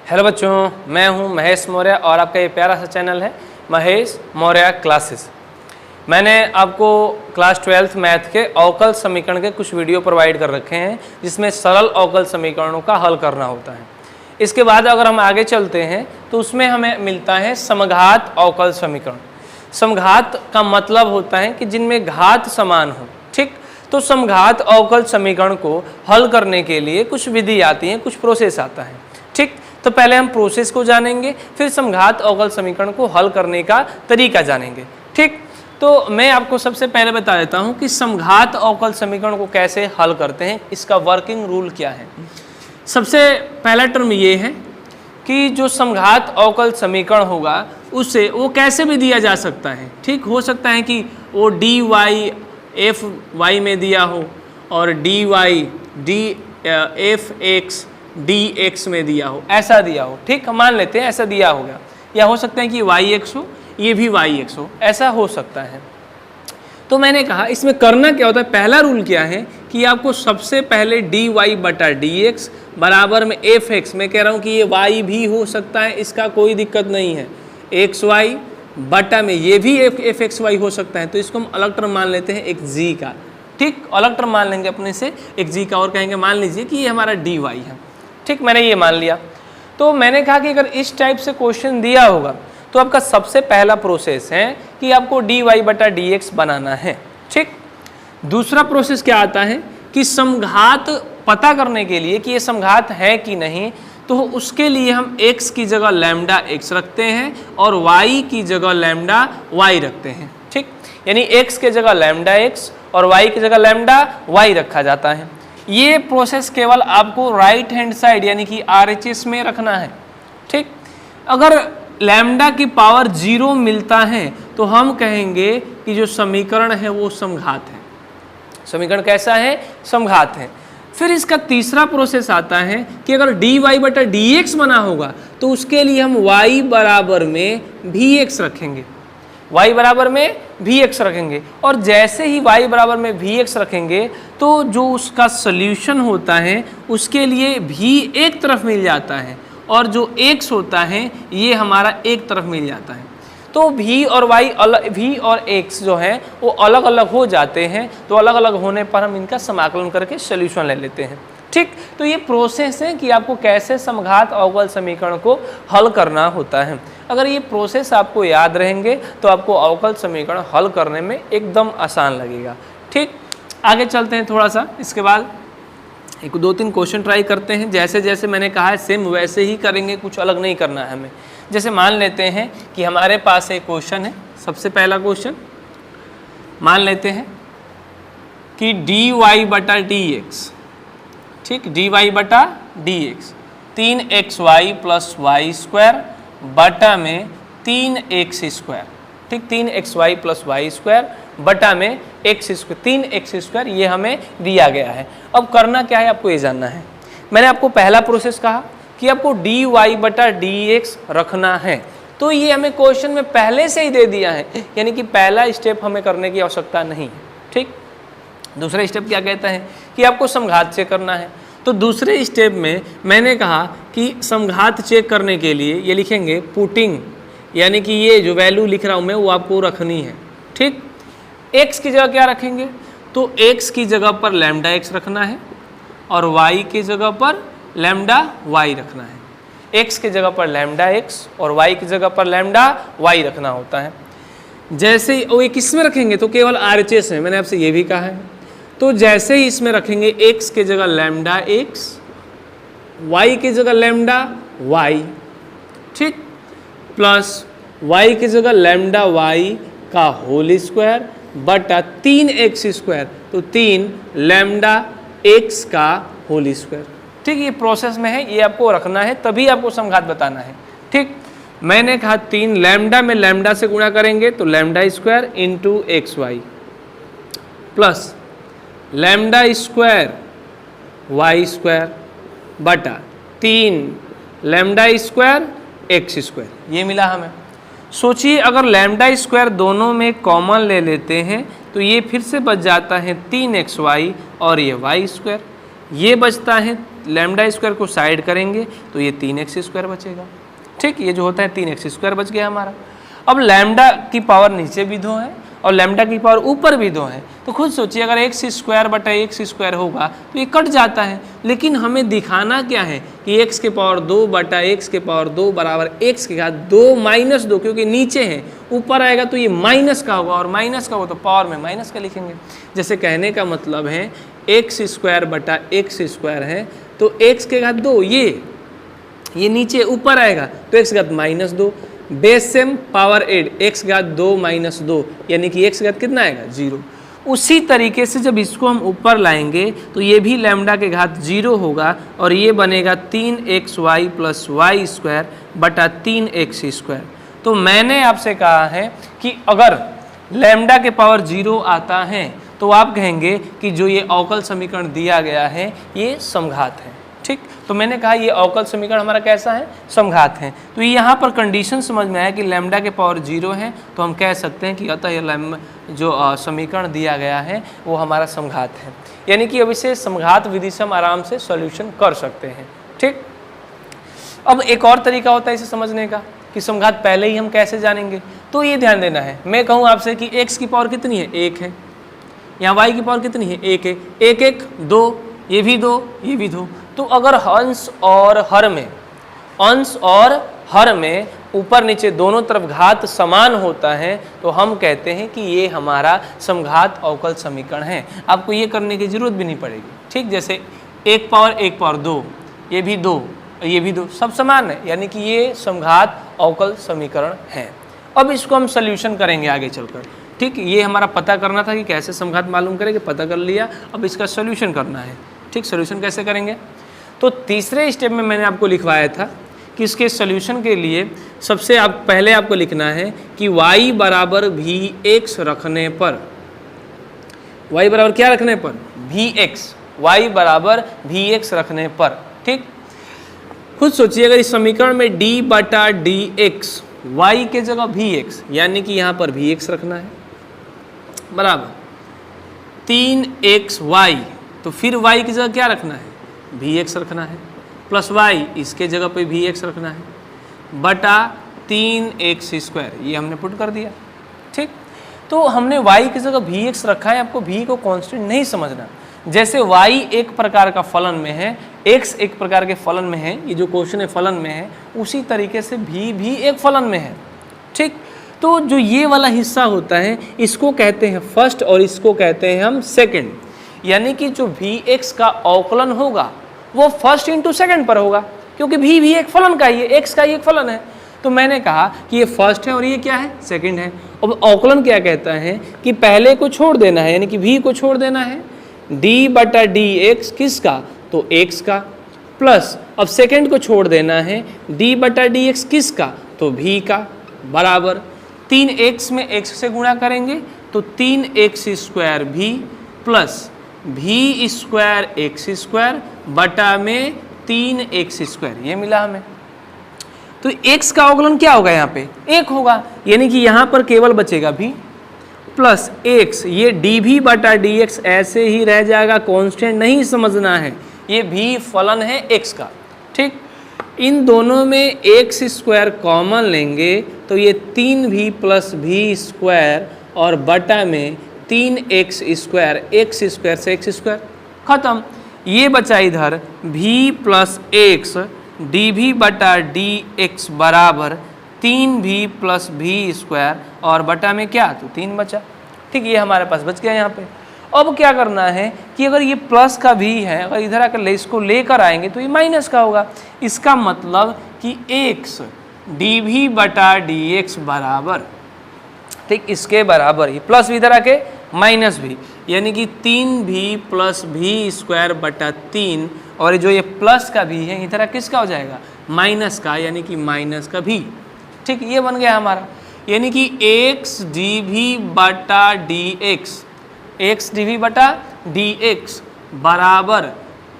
Hello बच्चों, मैं हूं महेश मौर्य और आपका ये प्यारा सा चैनल है महेश मौर्य क्लासेस। मैंने आपको क्लास 12th मैथ के अवकल समीकरण के कुछ वीडियो प्रोवाइड कर रखे हैं जिसमें सरल अवकल समीकरणों का हल करना होता है। इसके बाद अगर हम आगे चलते हैं तो उसमें हमें मिलता है समघात अवकल समीकरण। समघात का मतलब होता है कि जिनमें घात समान हो। ठीक, तो समघात अवकल समीकरण को हल करने के लिए कुछ विधि आती है, कुछ प्रोसेस आता है। ठीक, तो पहले हम प्रोसेस को जानेंगे, फिर समघात अवकल समीकरण को हल करने का तरीका जानेंगे। ठीक, तो मैं आपको सबसे पहले बता देता हूं कि समघात अवकल समीकरण को कैसे हल करते हैं, इसका वर्किंग रूल क्या है। सबसे पहला टर्म ये है कि जो समघात अवकल समीकरण होगा उसे वो कैसे भी दिया जा सकता है। ठीक, हो सकता है कि वो डी वाई एफ वाई में दिया हो और d y d f x d x में दिया हो, ऐसा दिया हो। ठीक, हम मान लेते हैं ऐसा दिया होगा, या हो सकता है कि वाई एक्स हो, ये भी वाई एक्स हो, ऐसा हो सकता है। तो मैंने कहा इसमें करना क्या होता है, पहला रूल क्या है कि आपको सबसे पहले डी वाई बटा डी एक्स बराबर में एफ एक्स, मैं कह रहा हूँ कि ये वाई भी हो सकता है, इसका कोई दिक्कत नहीं है, एक्स वाई बटा में ये भी एफ एक्स वाई हो सकता है। तो इसको हम अलग टर्म मान लेते हैं एक जी का। ठीक, अलग टर्म मान लेंगे अपने से एक जी का और कहेंगे मान लीजिए कि ये हमारा डी वाई है। ठीक, मैंने ये मान लिया। तो मैंने कहा कि अगर इस टाइप से क्वेश्चन दिया होगा तो आपका सबसे पहला प्रोसेस है कि आपको डी वाई बटा डी एक्स बनाना है। ठीक, दूसरा प्रोसेस क्या आता है कि समघात पता करने के लिए कि ये समघात है कि नहीं, तो उसके लिए हम x की जगह लैम्डा x रखते हैं और y की जगह लैम्डा y रखते हैं। ठीक, यानी x के जगह लैम्डा x और y की जगह लैम्डा y रखा जाता है। ये प्रोसेस केवल आपको राइट हैंड साइड यानी कि RHS में रखना है। ठीक, अगर लैम्डा की पावर 0 मिलता है तो हम कहेंगे कि जो समीकरण है वो समघात है। समीकरण कैसा है, समघात है। फिर इसका तीसरा प्रोसेस आता है कि अगर डी वाई बटा डी एक्स बना होगा तो उसके लिए हम y बराबर में भी एक्स रखेंगे, y बराबर में भी एक्स रखेंगे। और जैसे ही y बराबर में भी एक्स रखेंगे तो जो उसका सल्यूशन होता है उसके लिए भी एक तरफ मिल जाता है और जो x होता है ये हमारा एक तरफ मिल जाता है। तो v और y अलग, v और x जो है वो अलग अलग हो जाते हैं, तो अलग अलग होने पर हम इनका समाकलन करके सॉल्यूशन ले लेते हैं। ठीक, तो ये प्रोसेस है कि आपको कैसे समघात अवकल समीकरण को हल करना होता है। अगर ये प्रोसेस आपको याद रहेंगे तो आपको अवकल समीकरण हल करने में एकदम आसान लगेगा। ठीक, आगे चलते हैं थोड़ा सा, इसके बाद एक दो तीन क्वेश्चन ट्राई करते हैं। जैसे जैसे मैंने कहा है सेम वैसे ही करेंगे, कुछ अलग नहीं करना है हमें। जैसे मान लेते हैं कि हमारे पास एक क्वेश्चन है, सबसे पहला क्वेश्चन मान लेते हैं कि डी वाई बटा डी एक्स। ठीक, डी वाई बटा d x 3xy plus y square बटा में 3x स्क्वायर। ठीक, 3xy प्लस वाई स्क्वायर बटा में x स्क्वायर, 3x स्क्वायर ये हमें दिया गया है। अब करना क्या है आपको ये जानना है। मैंने आपको पहला प्रोसेस कहा कि आपको डी वाई बटा डी एक्स रखना है, तो ये हमें क्वेश्चन में पहले से ही दे दिया है, यानी कि पहला स्टेप हमें करने की आवश्यकता नहीं है। ठीक, दूसरा स्टेप क्या कहता है कि आपको समघात चेक करना है। तो दूसरे स्टेप में मैंने कहा कि समघात चेक करने के लिए ये लिखेंगे पुटिंग, यानी कि ये जो वैल्यू लिख रहा हूँ मैं वो आपको रखनी है। ठीक, x की जगह क्या रखेंगे, तो x की जगह पर लैम्डा x रखना है और y की जगह पर लैम्डा y रखना है। x की जगह पर लैम्डा x और y की जगह पर लैम्डा y रखना होता है। जैसे ही वो किस में रखेंगे, तो केवल RHS में, मैंने आपसे ये भी कहा है। तो जैसे ही इसमें रखेंगे x की जगह लैम्डा x, y की जगह लैम्डा y, ठीक, प्लस y की जगह लैम्डा y का होल स्क्वायर बटा 3x स्क्वायर, तो 3 लैम्डा x का होल स्क्वायर। ठीक, ये प्रोसेस में है, ये आपको रखना है, तभी आपको समघात बताना है। ठीक, मैंने कहा 3 लैम्डा में लैम्डा से गुणा करेंगे तो lambda square into x y plus lambda square y square बटा 3 लैम्डा स्क्वायर एक्स स्क्वायर, ये मिला हमें। सोचिए अगर लैम्डा स्क्वायर दोनों में कॉमन ले लेते हैं तो ये फिर से बच जाता है 3xy और ये वाई स्क्वायर। ये बचता है, लैम्डा स्क्वायर को साइड करेंगे तो ये 3x स्क्वायर बचेगा। ठीक, ये जो होता है 3x स्क्वायर बच गया हमारा। अब लैम्डा की पावर नीचे भी 2 है और लैम्डा की पावर ऊपर भी 2 है, तो खुद सोचिए अगर x स्क्वायर बटा x स्क्वायर होगा तो ये कट जाता है। लेकिन हमें दिखाना क्या है कि x के पावर 2 बटा x के पावर 2 बराबर x के घात 2 माइनस 2, क्योंकि नीचे है, ऊपर आएगा तो ये माइनस का होगा और माइनस का हो तो पावर में माइनस का लिखेंगे। जैसे कहने का मतलब है x स्क्वायर बटा x स्क्वायर है तो x के घात 2, ये नीचे ऊपर आएगा तो x घात minus 2, base same power 8, x घात 2 माइनस 2, यानी कि x घात कितना आएगा 0। उसी तरीके से जब इसको हम ऊपर लाएंगे तो ये भी लैम्डा के घात 0 होगा और ये बनेगा 3xy प्लस वाई स्क्वायर बटा 3x स्क्वायर। तो मैंने आपसे कहा है कि अगर लैम्डा के पावर 0 आता है तो आप कहेंगे कि जो ये अवकल समीकरण दिया गया है ये समघात है। ठीक, तो मैंने कहा ये अवकल समीकरण हमारा कैसा है, समघात है। तो यहाँ पर कंडीशन समझ में आया कि लैम्डा के पावर 0 है तो हम कह सकते हैं कि अतः ये जो समीकरण दिया गया है वो हमारा समघात है, यानी कि अब इसे समघात विधि से हम आराम से सॉल्यूशन कर सकते हैं। ठीक, अब एक और तरीका होता है इसे समझने का कि समघात पहले ही हम कैसे जानेंगे। तो ये ध्यान देना है, मैं कहूँ आपसे कि x की पावर कितनी है, 1 है, यहाँ y की पावर कितनी है, 1 है, 1 1 2, ये भी 2, ये भी 2। तो अगर अंश और हर में ऊपर नीचे दोनों तरफ घात समान होता है तो हम कहते हैं कि ये हमारा समघात अवकल समीकरण है। आपको ये करने की जरूरत भी नहीं पड़ेगी। ठीक, जैसे 1 पावर 2, ये भी 2, ये भी 2, सब समान है, यानी कि ये समघात अवकल समीकरण है। अब इसको हम सॉल्यूशन करेंगे आगे चलकर। ठीक, ये हमारा पता करना था कि कैसे समघात मालूम करेंगे, पता कर लिया, अब इसका सॉल्यूशन करना है। ठीक, सॉल्यूशन कैसे करेंगे, तो तीसरे स्टेप में मैंने आपको लिखवाया था कि इसके सॉल्यूशन के लिए सबसे पहले आपको लिखना है कि y बराबर vx रखने पर, y बराबर क्या रखने पर, vx, y बराबर vx रखने पर। ठीक, खुद सोचिए अगर इस समीकरण में d बटा dx, y के जगह vx, यानी कि यहाँ पर vx रखना है बराबर 3xy, तो फिर y की जगह क्या रखना है, vx रखना है, प्लस y इसके जगह पे vx रखना है बटा 3x स्क्वायर, ये हमने पुट कर दिया। ठीक, तो हमने y की जगह vx रखा है, आपको v को कांस्टेंट नहीं समझना। जैसे y एक प्रकार का फलन में है, x एक प्रकार के फलन में है, ये जो क्वेश्चन है फलन में है, उसी तरीके से v भी एक फलन में है। ठीक, तो जो ये वाला हिस्सा होता है इसको कहते हैं फर्स्ट और इसको कहते हैं हम सेकंड, यानी कि जो vx का अवकलन होगा वो फर्स्ट इंटू सेकंड पर होगा, क्योंकि v भी एक फलन का ही है, x का ही एक फलन है। तो मैंने कहा कि ये फर्स्ट है और ये क्या है, सेकंड है। अब अवकलन क्या कहता है कि पहले को छोड़ देना है, यानी कि v को छोड़ देना है, d बटा dx किसका, तो x का, प्लस अब सेकंड को छोड़ देना है, d बटा dx किसका, तो v का, बराबर 3x में x से गुणा करेंगे तो 3x square v plus v square x square बटा में 3x स्क्वायर, ये मिला हमें। तो x का अवकलन क्या होगा, यहाँ पे 1 होगा, यानी कि यहाँ पर केवल बचेगा v प्लस x, ये dv बटा dx ऐसे ही रह जाएगा, कांस्टेंट नहीं समझना है, ये v फलन है x का। ठीक, इन दोनों में x स्क्वायर कॉमन लेंगे तो ये 3v प्लस v स्क्वायर और बटा में 3x स्क्वायर, x स्क्वायर से x स्क्वायर खत्म। ये बचा इधर v प्लस x dv बटा dx बराबर 3v प्लस v स्क्वायर और बटा में क्या, तो 3 बचा। ठीक, ये हमारे पास बच गया यहाँ पे। अब क्या करना है कि अगर ये प्लस का v है, अगर इधर आकर इसको लेकर आएंगे तो ये माइनस का होगा। इसका मतलब कि x dv बटा dx बराबर, ठीक, इसके बराबर ही प्लस इधर आके माइनस भी, यानी कि 3v प्लस v स्क्वायर बटा 3, और जो ये प्लस का v है इधर किसका हो जाएगा, माइनस का, यानी कि माइनस का v। ठीक, ये बन गया हमारा, यानी कि x dv बटा dx, x dv बटा dx बराबर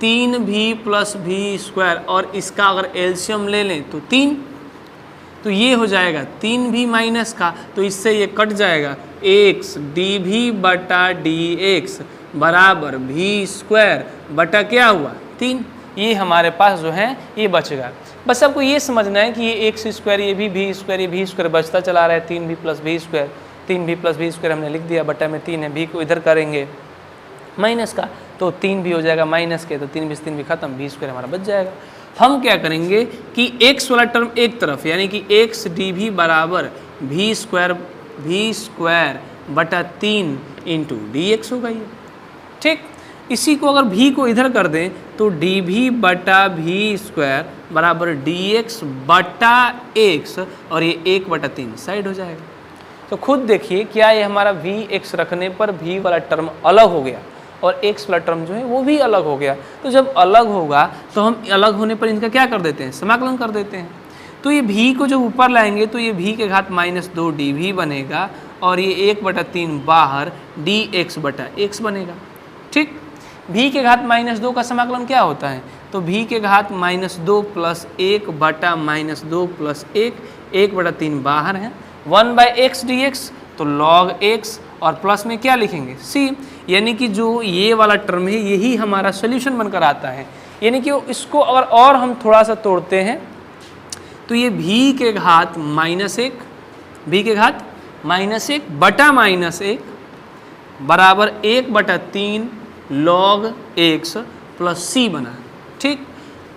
3v प्लस v स्क्वायर, और इसका अगर एलसीएम ले लें तो 3, तो ये हो जाएगा 3v माइनस का, तो इससे ये कट जाएगा, x dv बटा dx बराबर वी स्क्वायर बटा क्या हुआ 3। ये हमारे पास जो है ये बचेगा। बस आपको ये समझना है कि ये एक्स स्क्वायर, ये भी वी स्क्वायर, ये वी स्क्वायर बचता चला रहा है 3v plus v square, 3v plus v square हमने लिख दिया, बटा में 3 है, वी को इधर करेंगे माइनस का तो 3 भी हो जाएगा माइनस के, तो 3 भी खत्म, वी स्क्वायर हमारा बच जाएगा। हम क्या करेंगे कि x वाला टर्म एक तरफ यानी कि एक्स डी भी बराबर वी स्क्वायर बटा 3 इंटू डी एक्स होगा ये, ठीक। इसी को अगर v को इधर कर दें तो डी भी बटा वी स्क्वायर बराबर डी एक्स बटा एक्स और ये 1/3 साइड हो जाएगा। तो खुद देखिए क्या ये हमारा वी एक्स रखने पर v वाला टर्म अलग हो गया और x वाला टर्म जो है वो भी अलग हो गया। तो जब अलग होगा तो हम अलग होने पर इनका क्या कर देते हैं, समाकलन कर देते हैं। तो ये v को जब ऊपर लाएंगे तो ये v के घात -2 dv बनेगा और ये 1/3 बाहर dx बटा x बनेगा, ठीक। v के घात -2 का समाकलन क्या होता है, तो v के घात -2 प्लस 1 बटा -2 प्लस 1/3 बाहर है 1/x dx, तो log x और प्लस में क्या लिखेंगे c, यानी कि जो ये वाला टर्म है यही हमारा सोल्यूशन बनकर आता है। यानी कि इसको अगर और हम थोड़ा सा तोड़ते हैं तो ये v के घात -1, v के घात -1 बटा -1 बराबर 1/3 log x प्लस c बना, ठीक।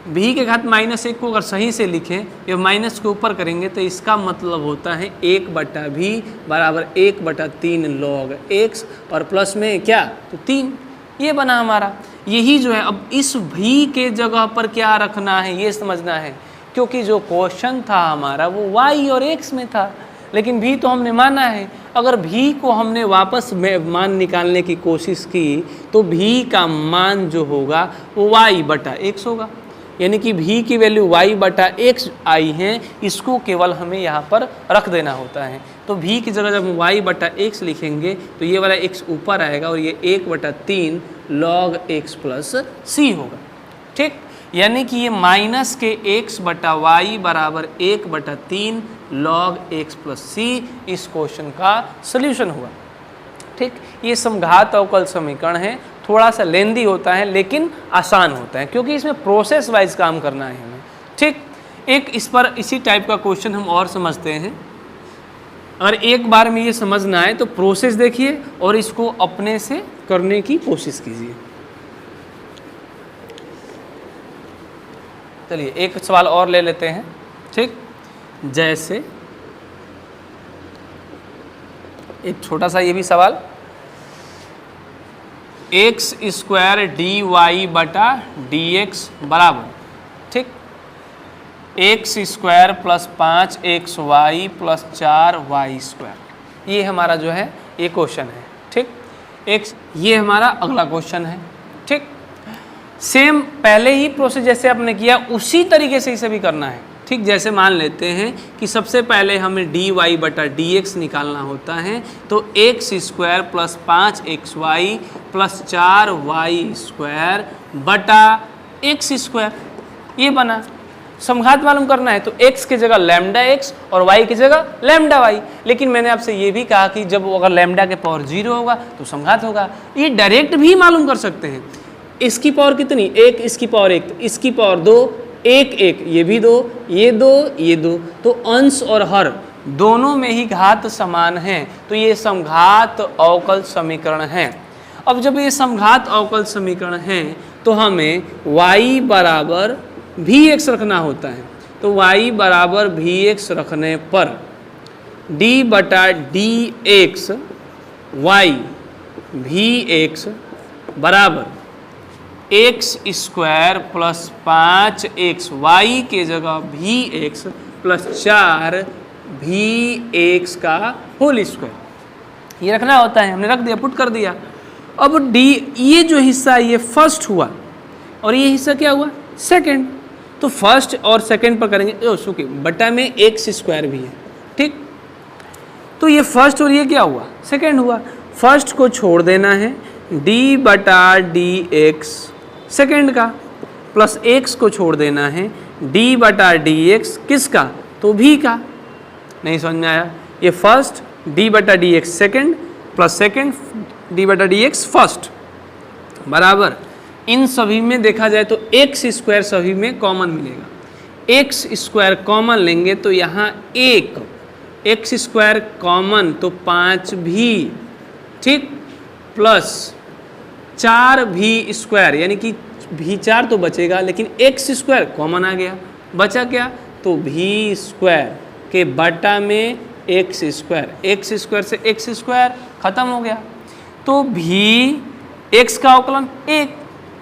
v के घात -1 को अगर सही से लिखें या माइनस के ऊपर करेंगे तो इसका मतलब होता है 1/v बराबर 1/3 log x और प्लस में क्या तो 3, ये बना हमारा। यही जो है अब इस v के जगह पर क्या रखना है ये समझना है, क्योंकि जो क्वेश्चन था हमारा वो y और x में था, लेकिन v तो हमने माना है। अगर v को हमने वापस मान निकालने की कोशिश की तो v का मान जो होगा वो y बटा x होगा, यानी कि v की वैल्यू y बटा x आई है, इसको केवल हमें यहाँ पर रख देना होता है। तो v की जगह जब हम y बटा x लिखेंगे तो ये वाला x ऊपर आएगा और ये 1/3 log x प्लस c होगा, ठीक। यानी कि ये माइनस के x बटा वाई बराबर 1/3 log x प्लस c इस क्वेश्चन का सल्यूशन हुआ, ठीक। ये समघात अवकल समीकरण है, थोड़ा सा लेंदी होता है लेकिन आसान होता है क्योंकि इसमें प्रोसेस वाइज काम करना है हमें, ठीक। एक इस पर इसी टाइप का क्वेश्चन हम और समझते हैं। अगर एक बार में ये समझना है तो प्रोसेस देखिए और इसको अपने से करने की कोशिश कीजिए। चलिए एक सवाल और ले लेते हैं, ठीक। जैसे एक छोटा सा ये भी सवाल, एक्स स्क्वायर डी वाई बटा डी एक्स बराबर, ठीक, x square plus 5xy plus 4y square, ये हमारा जो है ये क्वेश्चन है, ठीक। एक्स ये हमारा अगला क्वेश्चन है, ठीक। सेम पहले ही प्रोसेस जैसे आपने किया उसी तरीके से इसे भी करना है, ठीक। जैसे मान लेते हैं कि सबसे पहले हमें डी वाई बटा डी एक्स निकालना होता है, तो x square plus 5xy plus 4y square बटा एक्स स्क्वायर, ये बना। समघात मालूम करना है तो x की जगह लैम्डा x और y की जगह लैम्डा y, लेकिन मैंने आपसे ये भी कहा कि जब अगर लैम्डा के पावर 0 होगा तो समघात होगा। ये डायरेक्ट भी मालूम कर सकते हैं, इसकी पावर कितनी 1, इसकी पावर 1, तो इसकी पावर 2, 1 1, ये भी 2, ये 2, ये 2, तो अंश और हर दोनों में ही घात समान है, तो ये समघात अवकल समीकरण है। अब जब ये समघात अवकल समीकरण है तो हमें y बराबर vx रखना होता है, तो y बराबर vx रखने पर d बटा डी एक्स वाई vx बराबर एक्स स्क्वायर प्लस 5xy के जगह vx प्लस 4vx का होल स्क्वायर, ये रखना होता है। हमने रख दिया, पुट कर दिया। अब d ये जो हिस्सा ये फर्स्ट हुआ और ये हिस्सा क्या हुआ सेकंड, तो फर्स्ट और सेकंड पर करेंगे सुखी बटा में एक्स स्क्वायर भी है, ठीक। तो ये फर्स्ट और ये क्या हुआ सेकंड हुआ, फर्स्ट को छोड़ देना है d बटा डी एक्स सेकेंड का, प्लस एक्स को छोड़ देना है d बटा डी एक्स किसका तो v का। नहीं समझ में आया, ये फर्स्ट d बटा d x second plus second d बटा डी एक्स फर्स्ट, बराबर इन सभी में देखा जाए तो एक्स स्क्वायर सभी में कॉमन मिलेगा। एक्स स्क्वायर कॉमन लेंगे तो यहाँ एक एक्स स्क्वायर कॉमन तो 5 भी, ठीक, प्लस 4 भी स्क्वायर, यानी कि भी 4 तो बचेगा लेकिन एक्स स्क्वायर कॉमन आ गया, बचा क्या, तो भी स्क्वायर के बटा में एक्स स्क्वायर से एक्स स्क्वायर खत्म हो गया। तो भी एक्स का अवकलन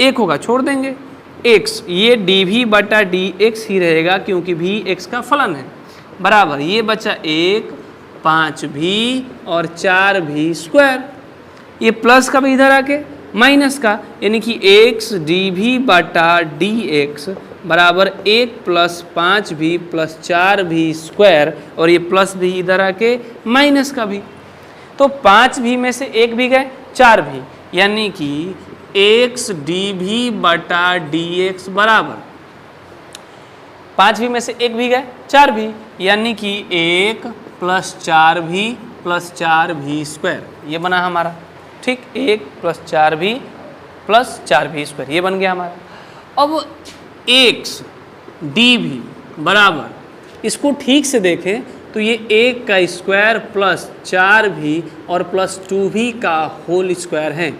एक होगा, छोड़ देंगे एक्स, ये डी भी बटा डी एक्स ही रहेगा क्योंकि भी एक्स का फलन है, बराबर ये बचा 1, 5 भी और 4 भी स्क्वायर, ये प्लस का भी इधर आके माइनस का, यानी कि एक्स डी भी बटा डी एक्स बराबर 1 प्लस 5 भी प्लस 4 भी स्क्वायर, और ये प्लस भी इधर आके माइनस का भी। तो 5 भी में से 1 भी गए, 4 भी, यानी कि एक्स डी भी बटा डी एक्स बराबर 5 भी में से 1 भी गए, 4 भी, यानी कि 1 प्लस 4 भी प्लस 4 भी स्क्वायर, ये बना हमारा, ठीक, 1 प्लस 4 भी प्लस 4 भी स्क्वायर, ये बन गया हमारा। अब एक्स डी भी बराबर, इसको ठीक से देखें तो ये 1 का स्क्वायर प्लस 4 भी और प्लस 2 भी का होल स्क्वायर है,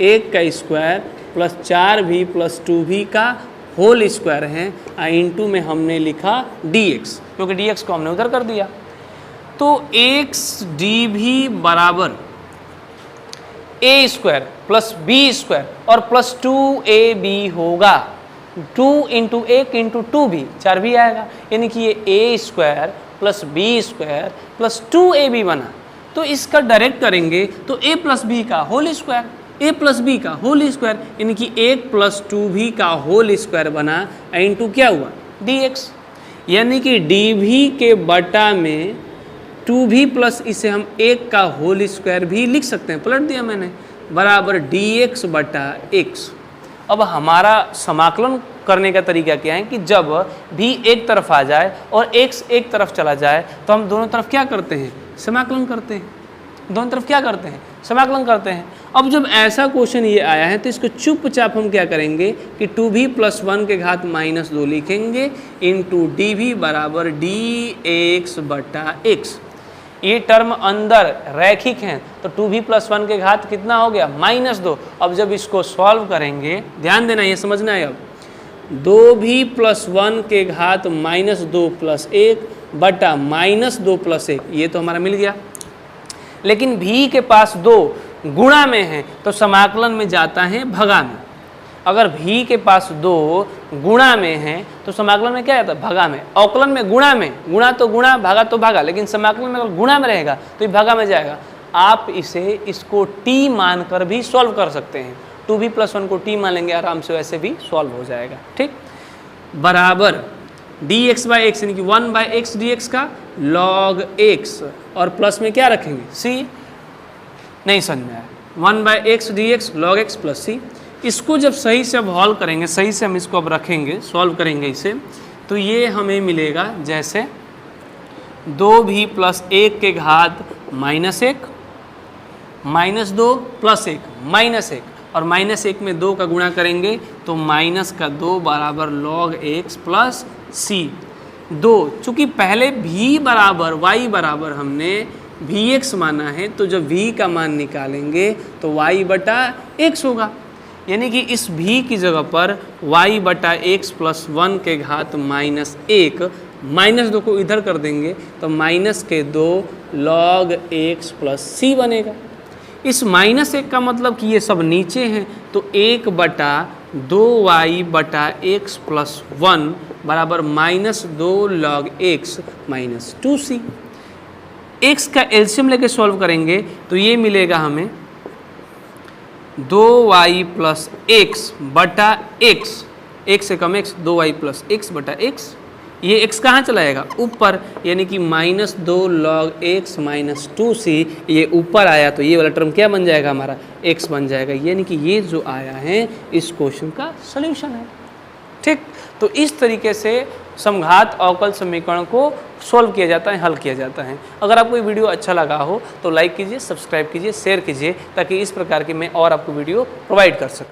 1 का स्क्वायर प्लस 4 भी प्लस 2 भी का होल स्क्वायर है, इंटू में हमने लिखा dx, क्योंकि dx को हमने उधर कर दिया। तो एक्स डी भी बराबर ए स्क्वायर प्लस बी स्क्वायर और प्लस 2ab होगा, 2 इंटू 1 इंटू 2 भी, 4 भी आएगा, यानी कि ये a square plus b square plus 2ab बना। तो इसका डायरेक्ट करेंगे तो a प्लस बी का whole square, a plus b का होल स्क्वायर, यानी कि 1 प्लस 2 भी का होल स्क्वायर बना, इंटू क्या हुआ dx, यानी कि dv के बटा में 2 भी प्लस इसे हम 1 का होल स्क्वायर भी लिख सकते हैं, पलट दिया मैंने, बराबर dx बटा x। अब हमारा समाकलन करने का तरीका क्या है कि जब भी एक तरफ आ जाए और x एक तरफ चला जाए तो हम दोनों तरफ क्या करते हैं, समाकलन करते हैं, दोनों तरफ क्या करते हैं, समाकलन करते हैं। अब जब ऐसा क्वेश्चन ये आया है तो इसको चुपचाप हम क्या करेंगे कि 2v प्लस 1 के घात माइनस 2 लिखेंगे, इंटू डी भी बराबर डी एक्स बटा एक्स। ये टर्म अंदर रैखिक हैं तो 2v प्लस 1 के घात कितना हो गया, -2। अब जब इसको सॉल्व करेंगे, ध्यान देना, ये समझना है, अब 2v प्लस 1 के घात -2 प्लस 1 बटा -2 प्लस 1, ये तो हमारा मिल गया। लेकिन v के पास 2 गुणा में है तो समाकलन में जाता है भगा में। अगर v के पास 2 गुणा में है तो समाकलन में क्या जाता है, भगा में। अवकलन में गुणा में, गुणा तो गुणा, भागा तो भागा, लेकिन समाकलन में अगर गुणा में रहेगा तो ये भगा में जाएगा। आप इसको t मानकर भी सॉल्व कर सकते हैं, 2v प्लस 1 को t मान लेंगे, आराम से वैसे भी सॉल्व हो जाएगा, ठीक, बराबर dx बाई एक्स, यानी कि 1 बाई एक्स डी एक्स का log x, और प्लस में क्या रखेंगे c, नहीं समझ में आया, 1 by x d x log x plus c। इसको जब सही से अब हॉल करेंगे, सही से हम इसको अब रखेंगे, सॉल्व करेंगे इसे, तो ये हमें मिलेगा जैसे 2v प्लस 1 के घात -1 -2 प्लस 1 -1, और -1 में 2 का गुणा करेंगे तो माइनस का 2 बराबर log x प्लस c। 2 चूँकि पहले v बराबर y बराबर हमने vx माना है, तो जब v का मान निकालेंगे तो y बटा x होगा, यानी कि इस v की जगह पर y बटा x प्लस 1 के घात -1, -2 को इधर कर देंगे तो -2 log x प्लस c बनेगा। इस -1 का मतलब कि ये सब नीचे हैं, तो 1 बटा 2y बटा x प्लस 1 बराबर -2 log x minus 2c। x का एलसीएम लेके सॉल्व करेंगे तो ये मिलेगा हमें 2y प्लस x बटा x, x से कम x, 2y प्लस x बटा x, ये x कहाँ चला जाएगा, ऊपर, यानी कि -2 log x माइनस 2c, ये ऊपर आया तो ये वाला टर्म क्या बन जाएगा हमारा, x बन जाएगा, यानी कि ये जो आया है इस क्वेश्चन का सॉल्यूशन है, ठीक। तो इस तरीके से समघात अवकल समीकरण को सॉल्व किया जाता है, हल किया जाता है। अगर आपको ये वीडियो अच्छा लगा हो तो लाइक कीजिए, सब्सक्राइब कीजिए, शेयर कीजिए, ताकि इस प्रकार की मैं और आपको वीडियो प्रोवाइड कर सकूँ।